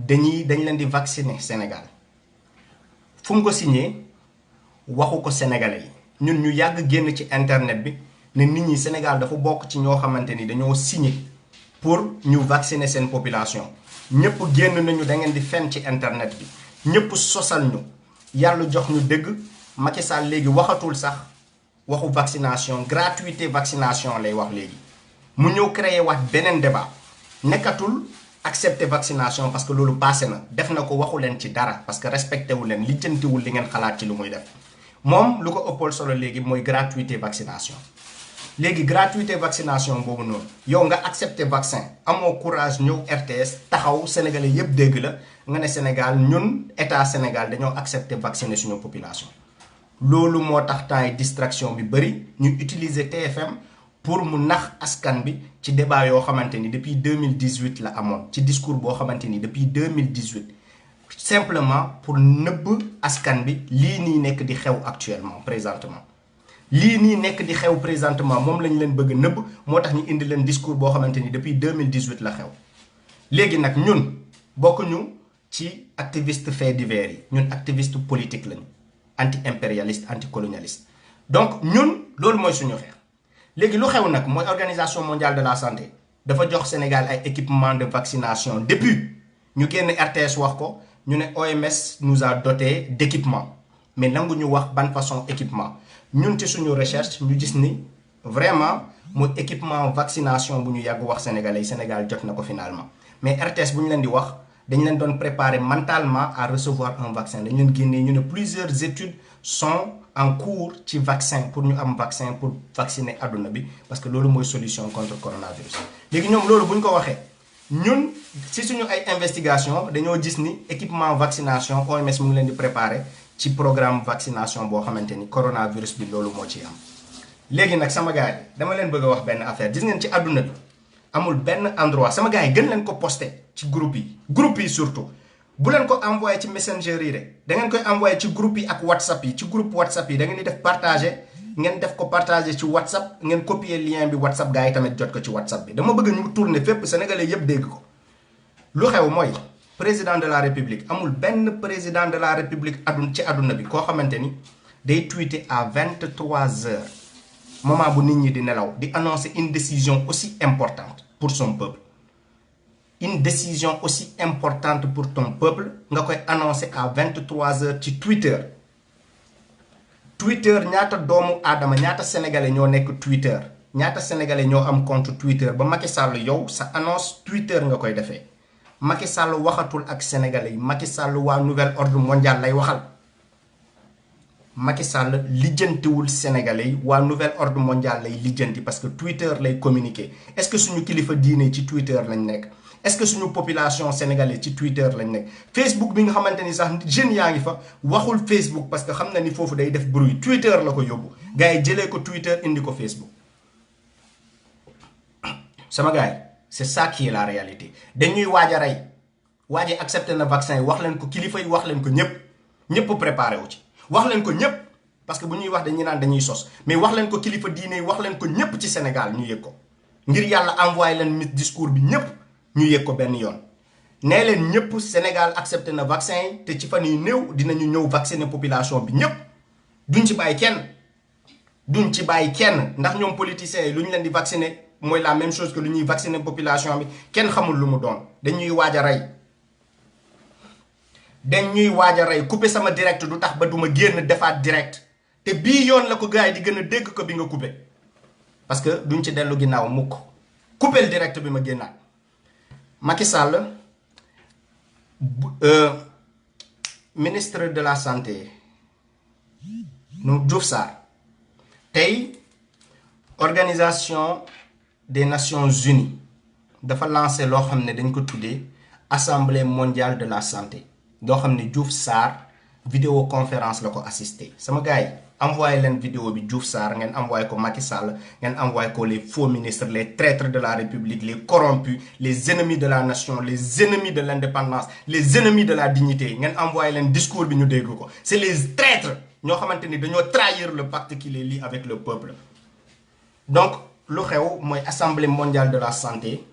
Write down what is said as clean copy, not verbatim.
dañ leen di vacciner Sénégal fu mu ko signé waxu ko sénégalais yi ñun ñu yàgg génn ci internet bi ne nit ñi Sénégal dafa bokk ci ñoo xamante ni dañoo signé pour ñu vacciner seen population ñëpp génn nañu da ngeen di fen ci internet bi ñëpp sosal ñu yàlla jox ñu dëgg Macky Sall léegi waxatul sax waxu vaccination gratuité vaccination lay wax léegi mu ñëw créer wax beneen débat nekkatul accepter vaccination parce que loolu passé na def na ko waxu leen ci dara parce que respecté wu leen lijjantiwul li ngeen xalaat ci lu muy def moom lu ko ëppal solo léegi mooy gratuité vaccination léegi gratuité vaccination boobu noonu yow nga accepter vaccin amoo courage ñëw RTS taxaw sénégalais yépp dégg la nga ne Sénégal ñun état Sénégal dañoo accepter vacciner suñu population loolu moo tax temps distraction bi bëri ñu utiliser TFM pour mu nax askan bi ci débat yoo xamante ni depuis 2018 la amoon ci discours boo xamante ni depuis 2018 simplement pour nëbb askan bi lii nii nekk di xew actuellement présentement lii nii nekk di xew présentement moom lañ leen bëgg nëbb moo tax ñu indi leen discours boo xamante ni depuis 2018 la xew léegi nag ñun bokkuñu ci activiste fait divers yi ñun activiste politique lañu anti-impérialiste anti-colonialiste donc ñun loolu mooy suñu xeex léegi lu xew nag mooy organisation mondiale de la santé dafa jox Sénégal ay équipement de vaccination depuis ñu génn RTS wax ko ñu ne OMS nous a doté d'équipement mais nangu ñu wax ban façon équipement ñun ci suñu recherche ñu gis ni vraiment mooy équipement vaccination bu ñu yàgg wax sénégalais Sénégal jot na ko finalement mais RTS bu ñu leen di wax dañ leen doon préparer mentalement à recevoir un vaccin dañ leen génnee ñu ne plusieurs études sont en cours ci vaccin pour ñu am vaccin pour vacciner adduna bi parce que loolu mooy solution contre coronavirus léegi ñoom loolu bu ñu ko waxee ñun si suñu ay investigation dañoo gis ni équipement vaccination OMS mu ngi leen di préparer ci programme vaccination boo xamante ni coronavirus bi loolu moo ciy am léegi nag sama gars yi dama leen bëgg a wax benn affaire gis ngeen ci adduna bi amul benn endroit sama gars yi gën leen ko posté ci groupe yi surtout bu leen ko envoyé ci messenger yi rek da ngeen koy envoyé ci groupe yi ak whatsapp yi ci groupe whatsapp yi da ngeen di def partager ngeen def ko partager ci whatsapp ngeen copier lien bi whatsapp gars yi tamit jot ko ci whatsapp bi dama bëgg ñu tourner fépp sénégalais yépp dégg ko lu xew mooy président de la république amul benn président de la république ci àdduna bi koo xamante ni day tweeter à 23 heures moment bu nit ñi di nelaw di annoncer une décision aussi importante pour son peuple une décision aussi importante pour ton peuple nga koy annoncer à 23 heures ci Twitter ñaata doomu aadama ñaata sénégalais ñoo nekk Twitter ñaata sénégalais ñoo am compte Twitter ba Macky Sall yow sa annonce Twitter nga koy defee Macky Sall waxatul ak sénégalais yi Macky Sall waa nouvel ordre mondial lay waxal Macky Sall lijjantiwul sénégalais yi waa nouvel ordre mondial lay lijjanti parce que Twitter lay communiquer est-ce que suñu kilifa diine ci Twitter lañ nekk est-ce que suñu population sénégalaise ci Twitter lañ nekk Facebook bi nga xamante ni sax jeunes yaa ngi fa waxul Facebook parce que xam na ni foofu day def bruit Twitter la ko yóbbu gars yi jëlee ko Twitter indi ko Facebook sama gars yi c'est ça qui est la réalité dañuy waaj a rey waaj a accepté na vaccin yi wax leen ko kilifa yi wax leen ko ñëpp préparé wu ci wax leen ko ñëpp parce que bu ñuy wax dañuy naan dañuy sos mais wax leen ko kilifa diine yi wax leen ko ñëpp ci Sénégal ñu yëg ko ngir yàlla envoyé leen mit discours bi ñëpp ñu yëg ko benn yoon nee leen ñëpp Sénégal accepté na vaccin yi te ci fan yu néew dinañu ñëw vacciner population bi ñëpp duñ ci bàyyi kenn ndax ñoom politiciens yi lu ñu leen di vacciner mooy la même chose que lu ñuy vacciner population bi kenn xamul lu mu doon dañuy waaj a rey couper sama direct du tax ba duma génn defaat direct te bii yoon la ko gars yi di gën a dégg ko bi nga couper parce que duñ ci dellu ginnaaw mukk couper le direct bi ma génnaat Macky Sall ministre de la santé nu Diouf Sarr tey organisation des Nations Unies dafa lancé loo xam ne dañ ko tuddee Assemblée mondiale de la santé doo xam ne Diouf Sarr vidéoconférence la ko assisté sama gars yi envoyé leen vidéo bi Diouf Sarr ngeen envoyé ko Macky Sall ngeen envoyé ko les faux ministres les traîtres de la République les corrompus les ennemis de la nation les ennemis de l'indépendance les ennemis de la dignité ngeen envoyé leen discours bi ñu dégg ko c'est les traîtres ñoo xamante ni dañoo trahir le pacte qui les lie avec le peuple donc lu xew mooy Assemblée mondiale de la santé